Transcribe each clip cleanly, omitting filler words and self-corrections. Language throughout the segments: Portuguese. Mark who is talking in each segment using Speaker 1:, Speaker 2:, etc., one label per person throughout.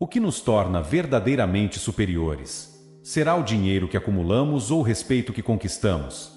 Speaker 1: O que nos torna verdadeiramente superiores? Será o dinheiro que acumulamos ou o respeito que conquistamos?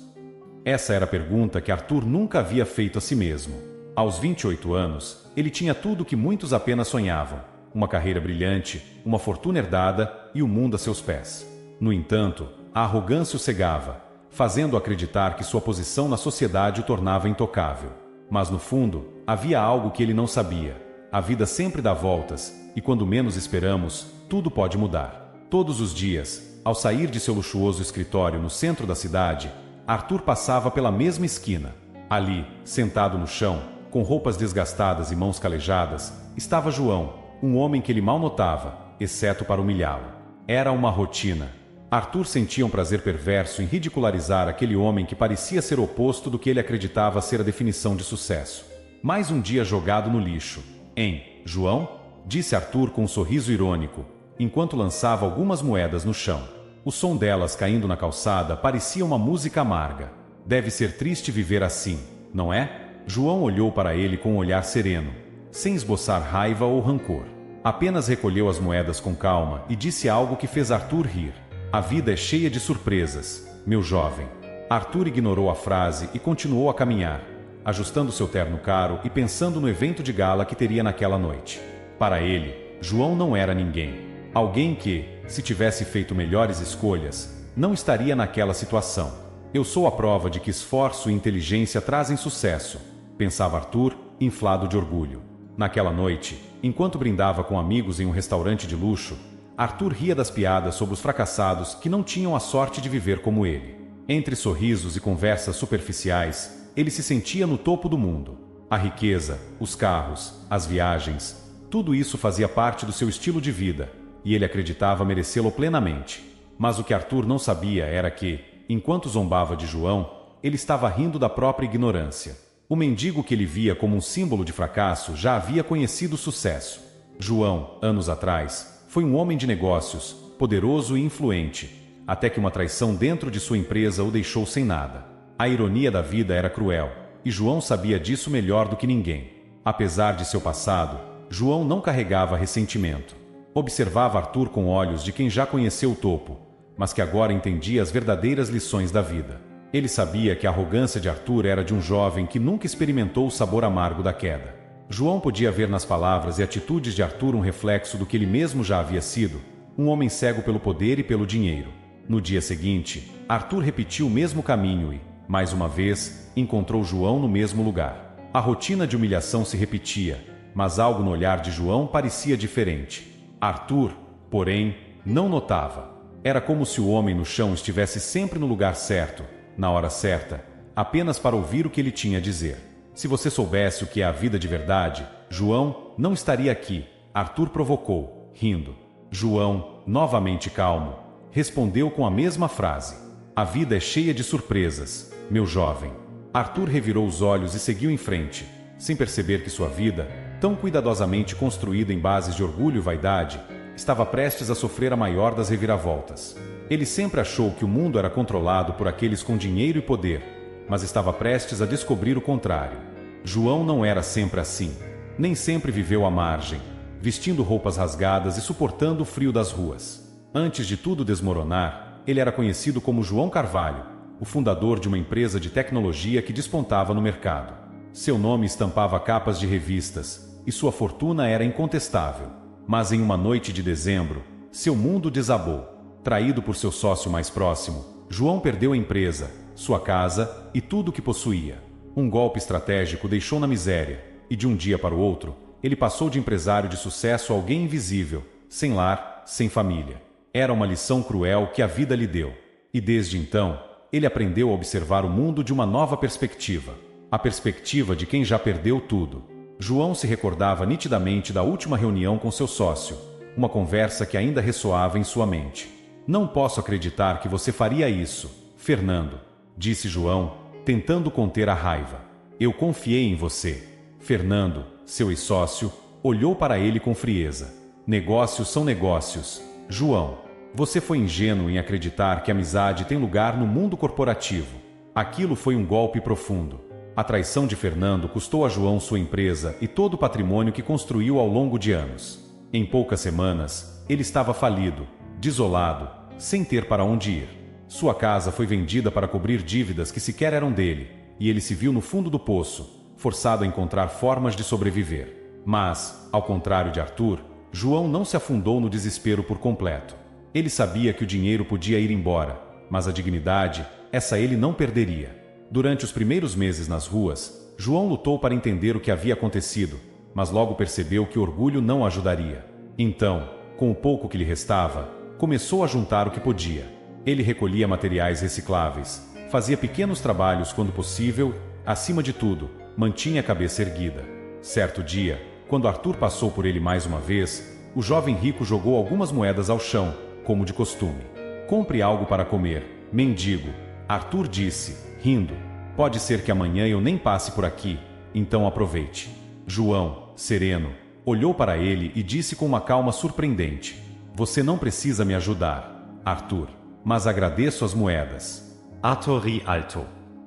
Speaker 1: Essa era a pergunta que Arthur nunca havia feito a si mesmo. Aos 28 anos, ele tinha tudo o que muitos apenas sonhavam: uma carreira brilhante, uma fortuna herdada e o mundo a seus pés. No entanto, a arrogância o cegava, fazendo-o acreditar que sua posição na sociedade o tornava intocável. Mas no fundo, havia algo que ele não sabia. A vida sempre dá voltas, e quando menos esperamos, tudo pode mudar. Todos os dias, ao sair de seu luxuoso escritório no centro da cidade, Arthur passava pela mesma esquina. Ali, sentado no chão, com roupas desgastadas e mãos calejadas, estava João, um homem que ele mal notava, exceto para humilhá-lo. Era uma rotina. Arthur sentia um prazer perverso em ridicularizar aquele homem que parecia ser o oposto do que ele acreditava ser a definição de sucesso. Mais um dia jogado no lixo. Hein, João? Disse Arthur com um sorriso irônico, enquanto lançava algumas moedas no chão. O som delas caindo na calçada parecia uma música amarga. Deve ser triste viver assim, não é? João olhou para ele com um olhar sereno, sem esboçar raiva ou rancor. Apenas recolheu as moedas com calma e disse algo que fez Arthur rir. A vida é cheia de surpresas, meu jovem. Arthur ignorou a frase e continuou a caminhar, ajustando seu terno caro e pensando no evento de gala que teria naquela noite. Para ele, João não era ninguém. Alguém que, se tivesse feito melhores escolhas, não estaria naquela situação. Eu sou a prova de que esforço e inteligência trazem sucesso, pensava Arthur, inflado de orgulho. Naquela noite, enquanto brindava com amigos em um restaurante de luxo, Arthur ria das piadas sobre os fracassados que não tinham a sorte de viver como ele. Entre sorrisos e conversas superficiais, ele se sentia no topo do mundo. A riqueza, os carros, as viagens, tudo isso fazia parte do seu estilo de vida, e ele acreditava merecê-lo plenamente. Mas o que Arthur não sabia era que, enquanto zombava de João, ele estava rindo da própria ignorância. O mendigo que ele via como um símbolo de fracasso já havia conhecido o sucesso. João, anos atrás, foi um homem de negócios, poderoso e influente, até que uma traição dentro de sua empresa o deixou sem nada. A ironia da vida era cruel, e João sabia disso melhor do que ninguém. Apesar de seu passado, João não carregava ressentimento. Observava Arthur com olhos de quem já conheceu o topo, mas que agora entendia as verdadeiras lições da vida. Ele sabia que a arrogância de Arthur era de um jovem que nunca experimentou o sabor amargo da queda. João podia ver nas palavras e atitudes de Arthur um reflexo do que ele mesmo já havia sido, um homem cego pelo poder e pelo dinheiro. No dia seguinte, Arthur repetiu o mesmo caminho e, mais uma vez, encontrou João no mesmo lugar. A rotina de humilhação se repetia, mas algo no olhar de João parecia diferente. Arthur, porém, não notava. Era como se o homem no chão estivesse sempre no lugar certo, na hora certa, apenas para ouvir o que ele tinha a dizer. Se você soubesse o que é a vida de verdade, João não estaria aqui, Arthur provocou, rindo. João, novamente calmo, respondeu com a mesma frase. A vida é cheia de surpresas, meu jovem. Arthur revirou os olhos e seguiu em frente, sem perceber que sua vida, tão cuidadosamente construída em bases de orgulho e vaidade, estava prestes a sofrer a maior das reviravoltas. Ele sempre achou que o mundo era controlado por aqueles com dinheiro e poder, mas estava prestes a descobrir o contrário. João não era sempre assim. Nem sempre viveu à margem, vestindo roupas rasgadas e suportando o frio das ruas. Antes de tudo desmoronar, ele era conhecido como João Carvalho, o fundador de uma empresa de tecnologia que despontava no mercado. Seu nome estampava capas de revistas, e sua fortuna era incontestável. Mas em uma noite de dezembro, seu mundo desabou. Traído por seu sócio mais próximo, João perdeu a empresa, sua casa e tudo o que possuía. Um golpe estratégico o deixou na miséria, e de um dia para o outro, ele passou de empresário de sucesso a alguém invisível, sem lar, sem família. Era uma lição cruel que a vida lhe deu. E desde então, ele aprendeu a observar o mundo de uma nova perspectiva. A perspectiva de quem já perdeu tudo. João se recordava nitidamente da última reunião com seu sócio, uma conversa que ainda ressoava em sua mente. Não posso acreditar que você faria isso, Fernando, disse João, tentando conter a raiva. Eu confiei em você. Fernando, seu ex-sócio, olhou para ele com frieza. Negócios são negócios, João. Você foi ingênuo em acreditar que a amizade tem lugar no mundo corporativo. Aquilo foi um golpe profundo. A traição de Fernando custou a João sua empresa e todo o patrimônio que construiu ao longo de anos. Em poucas semanas, ele estava falido, desolado, sem ter para onde ir. Sua casa foi vendida para cobrir dívidas que sequer eram dele, e ele se viu no fundo do poço, forçado a encontrar formas de sobreviver. Mas, ao contrário de Arthur, João não se afundou no desespero por completo. Ele sabia que o dinheiro podia ir embora, mas a dignidade, essa ele não perderia. Durante os primeiros meses nas ruas, João lutou para entender o que havia acontecido, mas logo percebeu que o orgulho não ajudaria. Então, com o pouco que lhe restava, começou a juntar o que podia. Ele recolhia materiais recicláveis, fazia pequenos trabalhos quando possível, acima de tudo, mantinha a cabeça erguida. Certo dia, quando Arthur passou por ele mais uma vez, o jovem rico jogou algumas moedas ao chão, como de costume. "Compre algo para comer, mendigo", Arthur disse, rindo. "Pode ser que amanhã eu nem passe por aqui, então aproveite." João, sereno, olhou para ele e disse com uma calma surpreendente: "Você não precisa me ajudar, Arthur, mas agradeço as moedas."
Speaker 2: Arthur ri alto.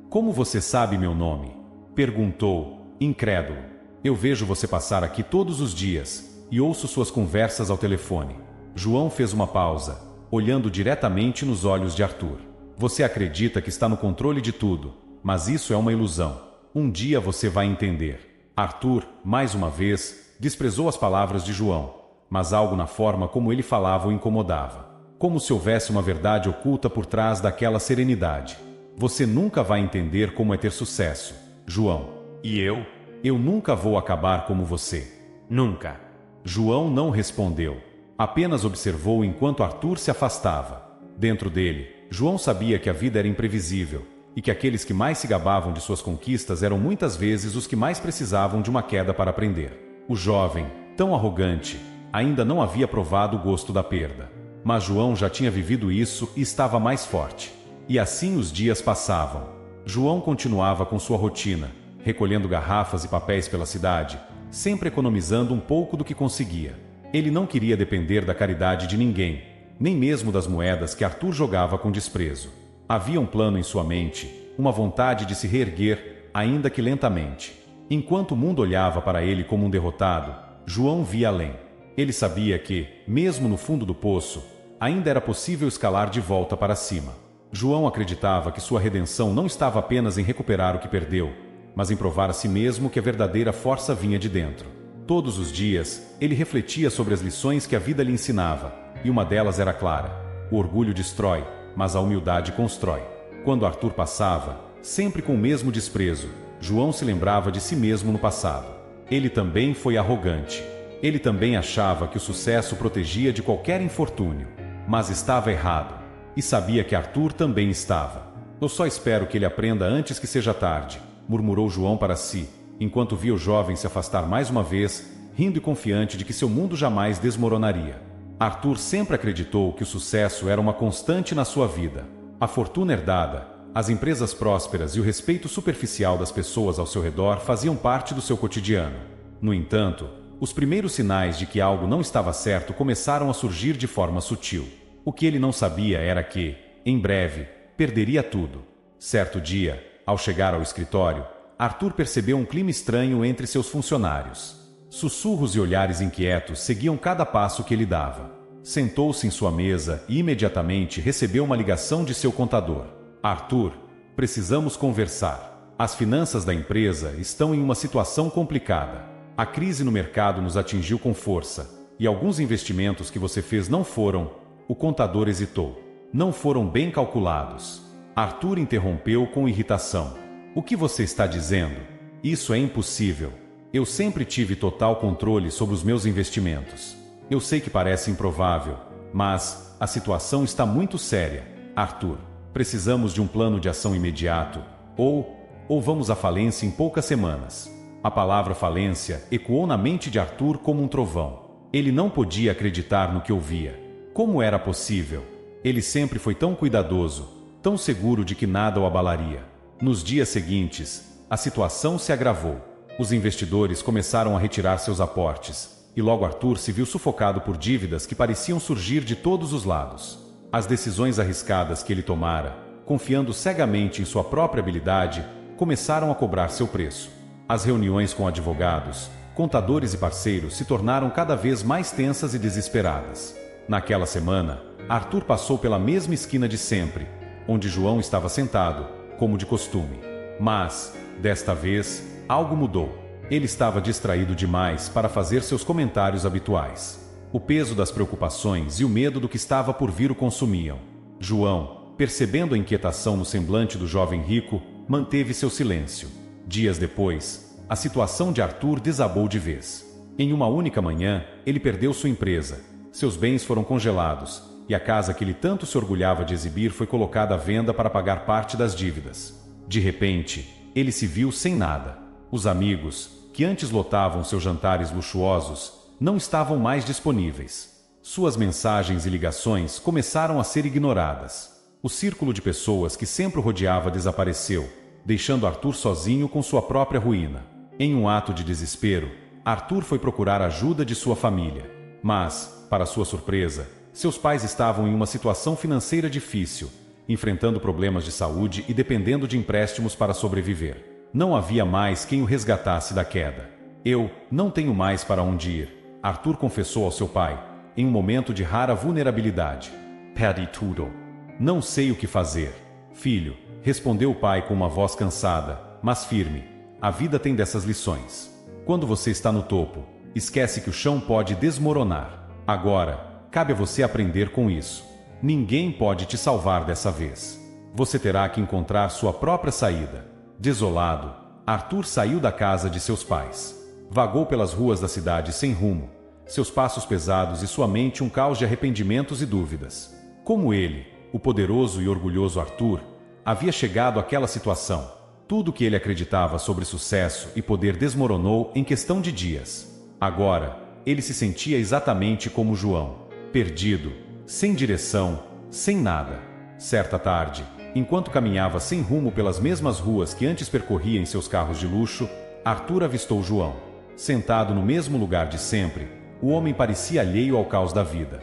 Speaker 1: "Como você sabe meu nome?" perguntou, incrédulo. "Eu vejo você passar aqui todos os dias e ouço suas conversas ao telefone." João fez uma pausa, olhando diretamente nos olhos de Arthur. "Você acredita que está no controle de tudo, mas isso é uma ilusão. Um dia você vai entender." Arthur, mais uma vez, desprezou as palavras de João, mas algo na forma como ele falava o incomodava. Como se houvesse uma verdade oculta por trás daquela serenidade. "Você nunca vai entender como é ter sucesso, João."
Speaker 2: "E eu?"
Speaker 1: "Eu nunca vou acabar como você."
Speaker 2: "Nunca."
Speaker 1: João não respondeu. Apenas observou enquanto Arthur se afastava. Dentro dele, João sabia que a vida era imprevisível e que aqueles que mais se gabavam de suas conquistas eram muitas vezes os que mais precisavam de uma queda para aprender. O jovem, tão arrogante, ainda não havia provado o gosto da perda. Mas João já tinha vivido isso e estava mais forte. E assim os dias passavam. João continuava com sua rotina, recolhendo garrafas e papéis pela cidade, sempre economizando um pouco do que conseguia. Ele não queria depender da caridade de ninguém, nem mesmo das moedas que Arthur jogava com desprezo. Havia um plano em sua mente, uma vontade de se reerguer, ainda que lentamente. Enquanto o mundo olhava para ele como um derrotado, João via além. Ele sabia que, mesmo no fundo do poço, ainda era possível escalar de volta para cima. João acreditava que sua redenção não estava apenas em recuperar o que perdeu, mas em provar a si mesmo que a verdadeira força vinha de dentro. Todos os dias, ele refletia sobre as lições que a vida lhe ensinava, e uma delas era clara: o orgulho destrói, mas a humildade constrói. Quando Arthur passava, sempre com o mesmo desprezo, João se lembrava de si mesmo no passado. Ele também foi arrogante. Ele também achava que o sucesso protegia de qualquer infortúnio. Mas estava errado. E sabia que Arthur também estava. "Eu só espero que ele aprenda antes que seja tarde", murmurou João para si, enquanto via o jovem se afastar mais uma vez, rindo e confiante de que seu mundo jamais desmoronaria. Arthur sempre acreditou que o sucesso era uma constante na sua vida. A fortuna herdada, as empresas prósperas e o respeito superficial das pessoas ao seu redor faziam parte do seu cotidiano. No entanto, os primeiros sinais de que algo não estava certo começaram a surgir de forma sutil. O que ele não sabia era que, em breve, perderia tudo. Certo dia, ao chegar ao escritório, Arthur percebeu um clima estranho entre seus funcionários. Sussurros e olhares inquietos seguiam cada passo que ele dava. Sentou-se em sua mesa e imediatamente recebeu uma ligação de seu contador. "Arthur, precisamos conversar. As finanças da empresa estão em uma situação complicada. A crise no mercado nos atingiu com força, e alguns investimentos que você fez não foram..." O contador hesitou. "Não foram bem calculados." Arthur interrompeu com irritação. "O que você está dizendo? Isso é impossível. Eu sempre tive total controle sobre os meus investimentos. Eu sei que parece improvável, mas a situação está muito séria, Arthur. Precisamos de um plano de ação imediato, ou vamos à falência em poucas semanas." A palavra falência ecoou na mente de Arthur como um trovão. Ele não podia acreditar no que ouvia. Como era possível? Ele sempre foi tão cuidadoso, tão seguro de que nada o abalaria. Nos dias seguintes, a situação se agravou. Os investidores começaram a retirar seus aportes, e logo Arthur se viu sufocado por dívidas que pareciam surgir de todos os lados. As decisões arriscadas que ele tomara, confiando cegamente em sua própria habilidade, começaram a cobrar seu preço. As reuniões com advogados, contadores e parceiros se tornaram cada vez mais tensas e desesperadas. Naquela semana, Arthur passou pela mesma esquina de sempre, onde João estava sentado, como de costume. Mas, desta vez, algo mudou. Ele estava distraído demais para fazer seus comentários habituais. O peso das preocupações e o medo do que estava por vir o consumiam. João, percebendo a inquietação no semblante do jovem rico, manteve seu silêncio. Dias depois, a situação de Arthur desabou de vez. Em uma única manhã, ele perdeu sua empresa. Seus bens foram congelados, e a casa que ele tanto se orgulhava de exibir foi colocada à venda para pagar parte das dívidas. De repente, ele se viu sem nada. Os amigos, que antes lotavam seus jantares luxuosos, não estavam mais disponíveis. Suas mensagens e ligações começaram a ser ignoradas. O círculo de pessoas que sempre o rodeava desapareceu, deixando Arthur sozinho com sua própria ruína. Em um ato de desespero, Arthur foi procurar ajuda de sua família. Mas, para sua surpresa, seus pais estavam em uma situação financeira difícil, enfrentando problemas de saúde e dependendo de empréstimos para sobreviver. Não havia mais quem o resgatasse da queda. Eu não tenho mais para onde ir, Arthur confessou ao seu pai, em um momento de rara vulnerabilidade.
Speaker 2: Perdi tudo.
Speaker 1: Não sei o que fazer, filho, respondeu o pai com uma voz cansada, mas firme. A vida tem dessas lições. Quando você está no topo, esquece que o chão pode desmoronar. Agora, cabe a você aprender com isso. Ninguém pode te salvar dessa vez. Você terá que encontrar sua própria saída. Desolado, Arthur saiu da casa de seus pais. Vagou pelas ruas da cidade sem rumo, seus passos pesados e sua mente um caos de arrependimentos e dúvidas. Como ele, o poderoso e orgulhoso Arthur, havia chegado àquela situação? Tudo que ele acreditava sobre sucesso e poder desmoronou em questão de dias. Agora, ele se sentia exatamente como João, perdido, sem direção, sem nada. Certa tarde, enquanto caminhava sem rumo pelas mesmas ruas que antes percorria em seus carros de luxo, Arthur avistou João. Sentado no mesmo lugar de sempre, o homem parecia alheio ao caos da vida.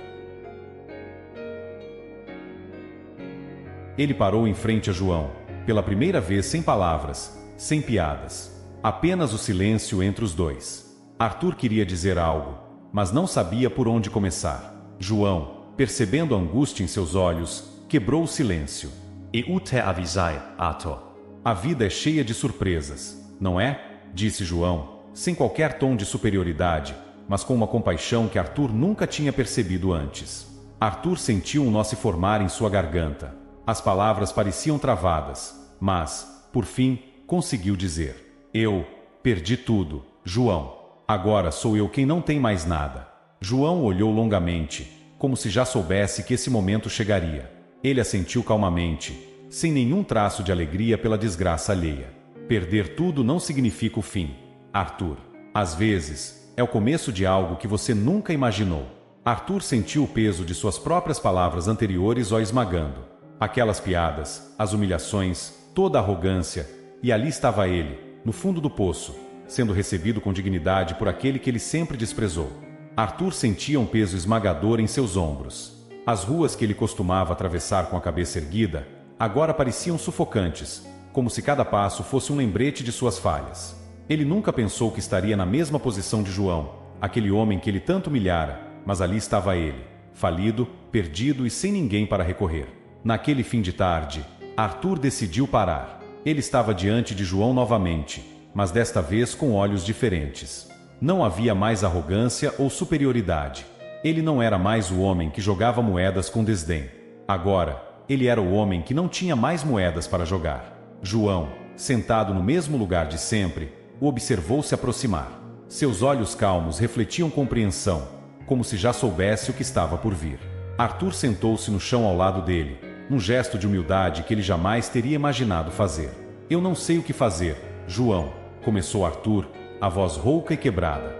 Speaker 1: Ele parou em frente a João, pela primeira vez sem palavras, sem piadas. Apenas o silêncio entre os dois. Arthur queria dizer algo, mas não sabia por onde começar. João, percebendo a angústia em seus olhos, quebrou o silêncio.
Speaker 2: Eu te avisei, Arthur.
Speaker 1: A vida é cheia de surpresas, não é? Disse João, sem qualquer tom de superioridade, mas com uma compaixão que Arthur nunca tinha percebido antes. Arthur sentiu um nó se formar em sua garganta. As palavras pareciam travadas, mas, por fim, conseguiu dizer: Eu perdi tudo, João. Agora sou eu quem não tem mais nada. João olhou longamente, como se já soubesse que esse momento chegaria. Ele assentiu calmamente, sem nenhum traço de alegria pela desgraça alheia. Perder tudo não significa o fim, Arthur. Às vezes, é o começo de algo que você nunca imaginou. Arthur sentiu o peso de suas próprias palavras anteriores o esmagando. Aquelas piadas, as humilhações, toda a arrogância, e ali estava ele, no fundo do poço, sendo recebido com dignidade por aquele que ele sempre desprezou. Arthur sentia um peso esmagador em seus ombros. As ruas que ele costumava atravessar com a cabeça erguida, agora pareciam sufocantes, como se cada passo fosse um lembrete de suas falhas. Ele nunca pensou que estaria na mesma posição de João, aquele homem que ele tanto humilhara, mas ali estava ele, falido, perdido e sem ninguém para recorrer. Naquele fim de tarde, Arthur decidiu parar. Ele estava diante de João novamente, mas desta vez com olhos diferentes. Não havia mais arrogância ou superioridade. Ele não era mais o homem que jogava moedas com desdém. Agora, ele era o homem que não tinha mais moedas para jogar. João, sentado no mesmo lugar de sempre, o observou se aproximar. Seus olhos calmos refletiam compreensão, como se já soubesse o que estava por vir. Arthur sentou-se no chão ao lado dele, um gesto de humildade que ele jamais teria imaginado fazer. Eu não sei o que fazer, João, começou Arthur, a voz rouca e quebrada.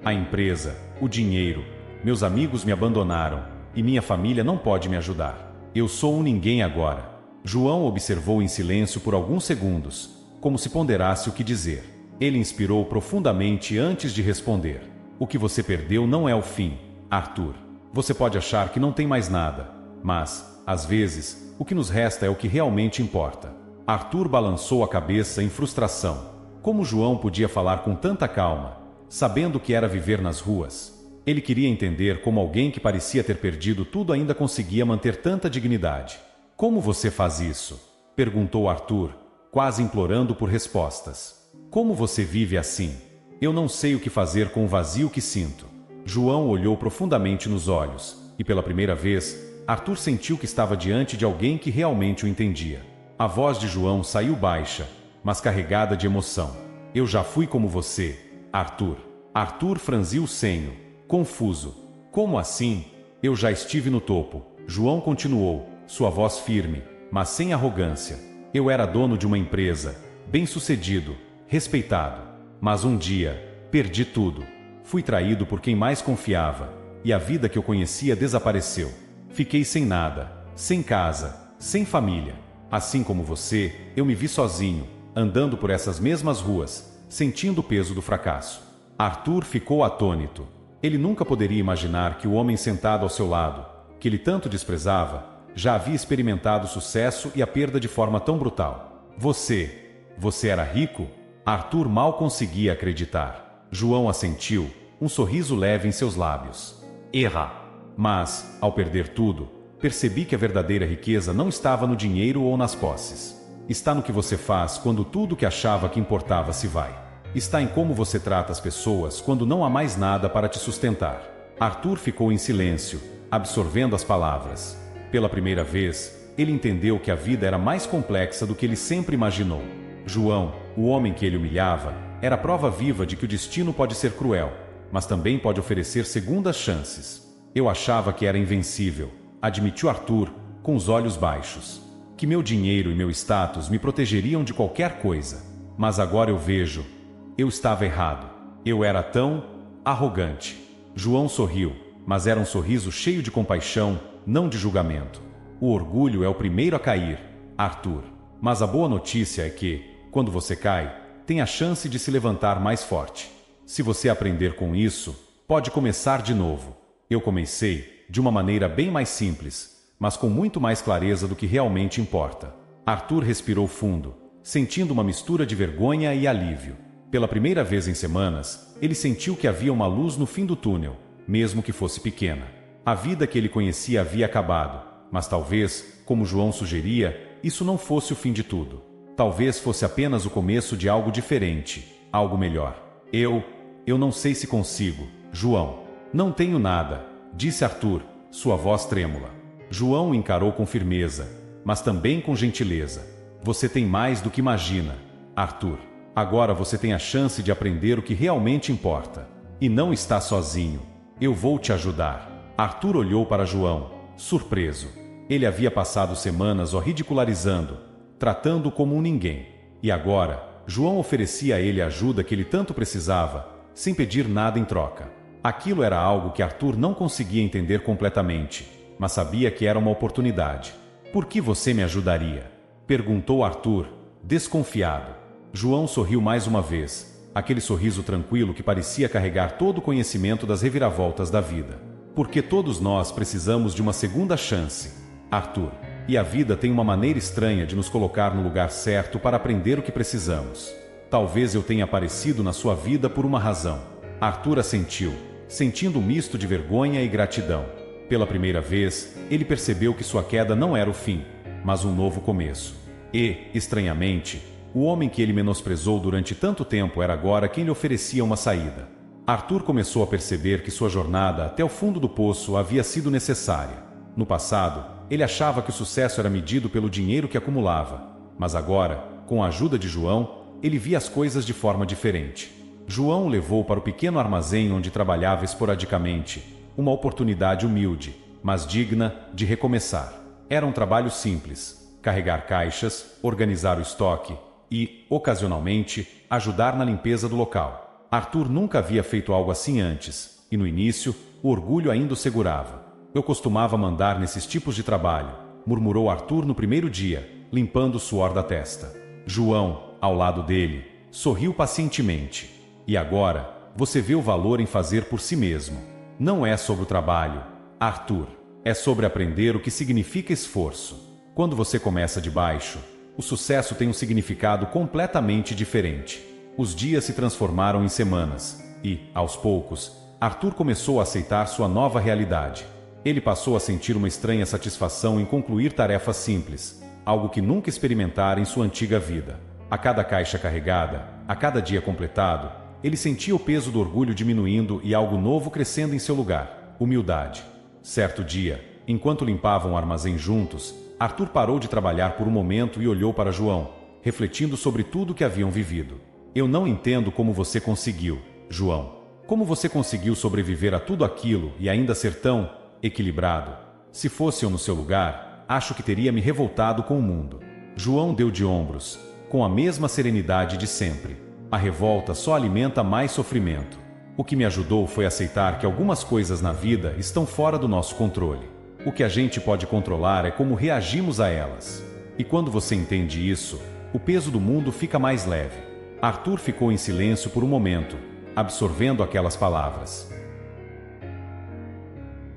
Speaker 1: A empresa, o dinheiro, meus amigos me abandonaram, e minha família não pode me ajudar. Eu sou um ninguém agora. João observou em silêncio por alguns segundos, como se ponderasse o que dizer. Ele inspirou profundamente antes de responder. O que você perdeu não é o fim, Arthur. Você pode achar que não tem mais nada, mas, às vezes, o que nos resta é o que realmente importa. Arthur balançou a cabeça em frustração. Como João podia falar com tanta calma, sabendo que era viver nas ruas? Ele queria entender como alguém que parecia ter perdido tudo ainda conseguia manter tanta dignidade. Como você faz isso? Perguntou Arthur, quase implorando por respostas. Como você vive assim? Eu não sei o que fazer com o vazio que sinto. João olhou profundamente nos olhos, e pela primeira vez, Arthur sentiu que estava diante de alguém que realmente o entendia. A voz de João saiu baixa, mas carregada de emoção. Eu já fui como você, Arthur. Arthur franziu o senho, confuso. Como assim? Eu já estive no topo. João continuou, sua voz firme, mas sem arrogância. Eu era dono de uma empresa, bem-sucedido, respeitado. Mas um dia, perdi tudo. Fui traído por quem mais confiava, e a vida que eu conhecia desapareceu. Fiquei sem nada, sem casa, sem família. Assim como você, eu me vi sozinho, andando por essas mesmas ruas, sentindo o peso do fracasso. Arthur ficou atônito. Ele nunca poderia imaginar que o homem sentado ao seu lado, que ele tanto desprezava, já havia experimentado o sucesso e a perda de forma tão brutal. Você era rico? Arthur mal conseguia acreditar. João assentiu, um sorriso leve em seus lábios.
Speaker 2: Era.
Speaker 1: Mas, ao perder tudo, percebi que a verdadeira riqueza não estava no dinheiro ou nas posses. Está no que você faz quando tudo que achava que importava se vai. Está em como você trata as pessoas quando não há mais nada para te sustentar. Arthur ficou em silêncio, absorvendo as palavras. Pela primeira vez, ele entendeu que a vida era mais complexa do que ele sempre imaginou. João, o homem que ele humilhava, era a prova viva de que o destino pode ser cruel, mas também pode oferecer segundas chances. Eu achava que era invencível, admitiu Arthur, com os olhos baixos. Que meu dinheiro e meu status me protegeriam de qualquer coisa. Mas agora eu vejo. Eu estava errado. Eu era tão arrogante. João sorriu, mas era um sorriso cheio de compaixão, não de julgamento. O orgulho é o primeiro a cair, Arthur. Mas a boa notícia é que, quando você cai, tem a chance de se levantar mais forte. Se você aprender com isso, pode começar de novo. Eu comecei de uma maneira bem mais simples, mas com muito mais clareza do que realmente importa. Arthur respirou fundo, sentindo uma mistura de vergonha e alívio. Pela primeira vez em semanas, ele sentiu que havia uma luz no fim do túnel, mesmo que fosse pequena. A vida que ele conhecia havia acabado, mas talvez, como João sugeria, isso não fosse o fim de tudo. Talvez fosse apenas o começo de algo diferente, algo melhor. Eu não sei se consigo, João. Não tenho nada, disse Arthur, sua voz trêmula. João o encarou com firmeza, mas também com gentileza. Você tem mais do que imagina, Arthur. Agora você tem a chance de aprender o que realmente importa. E não está sozinho. Eu vou te ajudar. Arthur olhou para João, surpreso. Ele havia passado semanas o ridicularizando, tratando-o como um ninguém. E agora, João oferecia a ele a ajuda que ele tanto precisava, sem pedir nada em troca. Aquilo era algo que Arthur não conseguia entender completamente, mas sabia que era uma oportunidade. Por que você me ajudaria? Perguntou Arthur, desconfiado. João sorriu mais uma vez, aquele sorriso tranquilo que parecia carregar todo o conhecimento das reviravoltas da vida. Porque todos nós precisamos de uma segunda chance, Arthur. E a vida tem uma maneira estranha de nos colocar no lugar certo para aprender o que precisamos. Talvez eu tenha aparecido na sua vida por uma razão. Arthur assentiu, sentindo um misto de vergonha e gratidão. Pela primeira vez, ele percebeu que sua queda não era o fim, mas um novo começo. E, estranhamente, o homem que ele menosprezou durante tanto tempo era agora quem lhe oferecia uma saída. Arthur começou a perceber que sua jornada até o fundo do poço havia sido necessária. No passado, ele achava que o sucesso era medido pelo dinheiro que acumulava, mas agora, com a ajuda de João, ele via as coisas de forma diferente. João o levou para o pequeno armazém onde trabalhava esporadicamente, uma oportunidade humilde, mas digna de recomeçar. Era um trabalho simples: carregar caixas, organizar o estoque e, ocasionalmente, ajudar na limpeza do local. Arthur nunca havia feito algo assim antes, e no início, o orgulho ainda o segurava. Eu costumava mandar nesses tipos de trabalho, murmurou Arthur no primeiro dia, limpando o suor da testa. João, ao lado dele, sorriu pacientemente. E agora, você vê o valor em fazer por si mesmo. Não é sobre o trabalho, Arthur. É sobre aprender o que significa esforço. Quando você começa de baixo, o sucesso tem um significado completamente diferente. Os dias se transformaram em semanas e, aos poucos, Arthur começou a aceitar sua nova realidade. Ele passou a sentir uma estranha satisfação em concluir tarefas simples, algo que nunca experimentara em sua antiga vida. A cada caixa carregada, a cada dia completado, ele sentia o peso do orgulho diminuindo e algo novo crescendo em seu lugar: humildade. Certo dia, enquanto limpavam o armazém juntos, Arthur parou de trabalhar por um momento e olhou para João, refletindo sobre tudo que haviam vivido. Eu não entendo como você conseguiu, João. Como você conseguiu sobreviver a tudo aquilo e ainda ser tão equilibrado? Se fosse eu no seu lugar, acho que teria me revoltado com o mundo. João deu de ombros, com a mesma serenidade de sempre. A revolta só alimenta mais sofrimento. O que me ajudou foi aceitar que algumas coisas na vida estão fora do nosso controle. O que a gente pode controlar é como reagimos a elas. E quando você entende isso, o peso do mundo fica mais leve. Arthur ficou em silêncio por um momento, absorvendo aquelas palavras.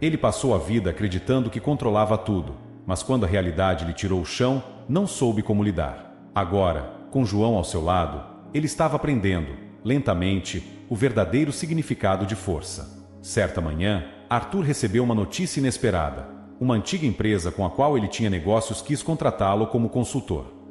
Speaker 1: Ele passou a vida acreditando que controlava tudo, mas quando a realidade lhe tirou o chão, não soube como lidar. Agora, com João ao seu lado, ele estava aprendendo, lentamente, o verdadeiro significado de força. Certa manhã, Arthur recebeu uma notícia inesperada. Uma antiga empresa com a qual ele tinha negócios quis contratá-lo como consultor.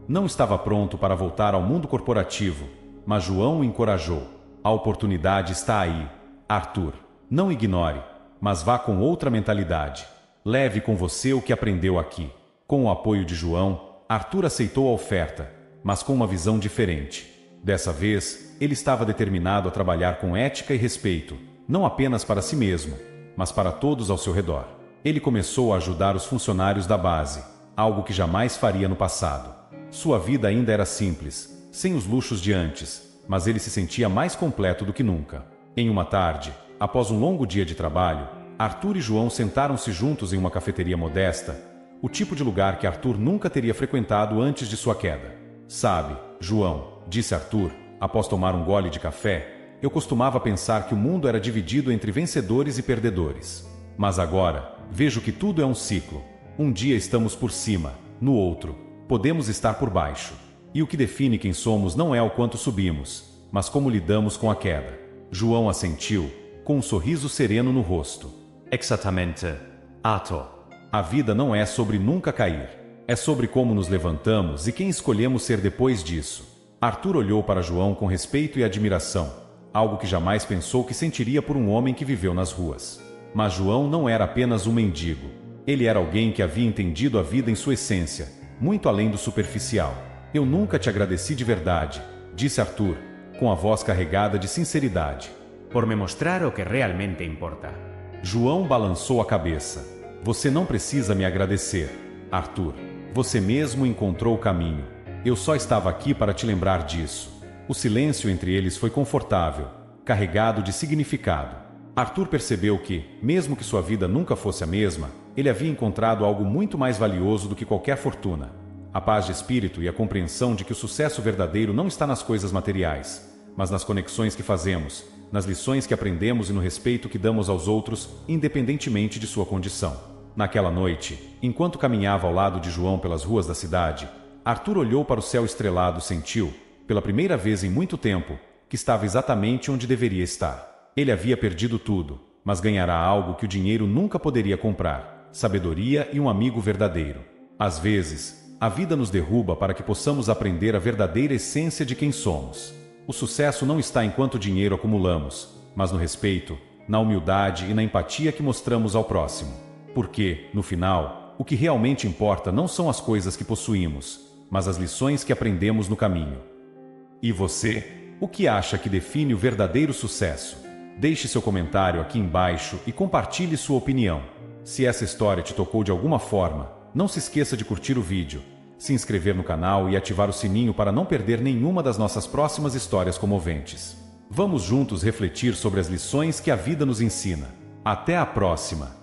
Speaker 1: Não estava pronto para voltar ao mundo corporativo, mas João o encorajou. A oportunidade está aí, Arthur. Não ignore, mas vá com outra mentalidade. Leve com você o que aprendeu aqui. Com o apoio de João, Arthur aceitou a oferta, mas com uma visão diferente. Dessa vez, ele estava determinado a trabalhar com ética e respeito, não apenas para si mesmo, mas para todos ao seu redor. Ele começou a ajudar os funcionários da base, algo que jamais faria no passado. Sua vida ainda era simples, sem os luxos de antes, mas ele se sentia mais completo do que nunca. Em uma tarde, após um longo dia de trabalho, Arthur e João sentaram-se juntos em uma cafeteria modesta, o tipo de lugar que Arthur nunca teria frequentado antes de sua queda. Sabe, João, disse Arthur, após tomar um gole de café, eu costumava pensar que o mundo era dividido entre vencedores e perdedores. Mas agora, vejo que tudo é um ciclo. Um dia estamos por cima, no outro, podemos estar por baixo. E o que define quem somos não é o quanto subimos, mas como lidamos com a queda. João assentiu, com um sorriso sereno no rosto.
Speaker 2: Exatamente, Arthur.
Speaker 1: A vida não é sobre nunca cair. É sobre como nos levantamos e quem escolhemos ser depois disso. Arthur olhou para João com respeito e admiração, algo que jamais pensou que sentiria por um homem que viveu nas ruas. Mas João não era apenas um mendigo. Ele era alguém que havia entendido a vida em sua essência, muito além do superficial. Eu nunca te agradeci de verdade, disse Arthur, com a voz carregada de sinceridade.
Speaker 3: Por me mostrar o que realmente importa.
Speaker 1: João balançou a cabeça. Você não precisa me agradecer, Arthur. Você mesmo encontrou o caminho. Eu só estava aqui para te lembrar disso. O silêncio entre eles foi confortável, carregado de significado. Arthur percebeu que, mesmo que sua vida nunca fosse a mesma, ele havia encontrado algo muito mais valioso do que qualquer fortuna. A paz de espírito e a compreensão de que o sucesso verdadeiro não está nas coisas materiais, mas nas conexões que fazemos, nas lições que aprendemos e no respeito que damos aos outros, independentemente de sua condição. Naquela noite, enquanto caminhava ao lado de João pelas ruas da cidade, Arthur olhou para o céu estrelado e sentiu, pela primeira vez em muito tempo, que estava exatamente onde deveria estar. Ele havia perdido tudo, mas ganhará algo que o dinheiro nunca poderia comprar: sabedoria e um amigo verdadeiro. Às vezes, a vida nos derruba para que possamos aprender a verdadeira essência de quem somos. O sucesso não está em quanto dinheiro acumulamos, mas no respeito, na humildade e na empatia que mostramos ao próximo. Porque, no final, o que realmente importa não são as coisas que possuímos, mas as lições que aprendemos no caminho. E você? O que acha que define o verdadeiro sucesso? Deixe seu comentário aqui embaixo e compartilhe sua opinião. Se essa história te tocou de alguma forma, não se esqueça de curtir o vídeo, se inscrever no canal e ativar o sininho para não perder nenhuma das nossas próximas histórias comoventes. Vamos juntos refletir sobre as lições que a vida nos ensina. Até a próxima!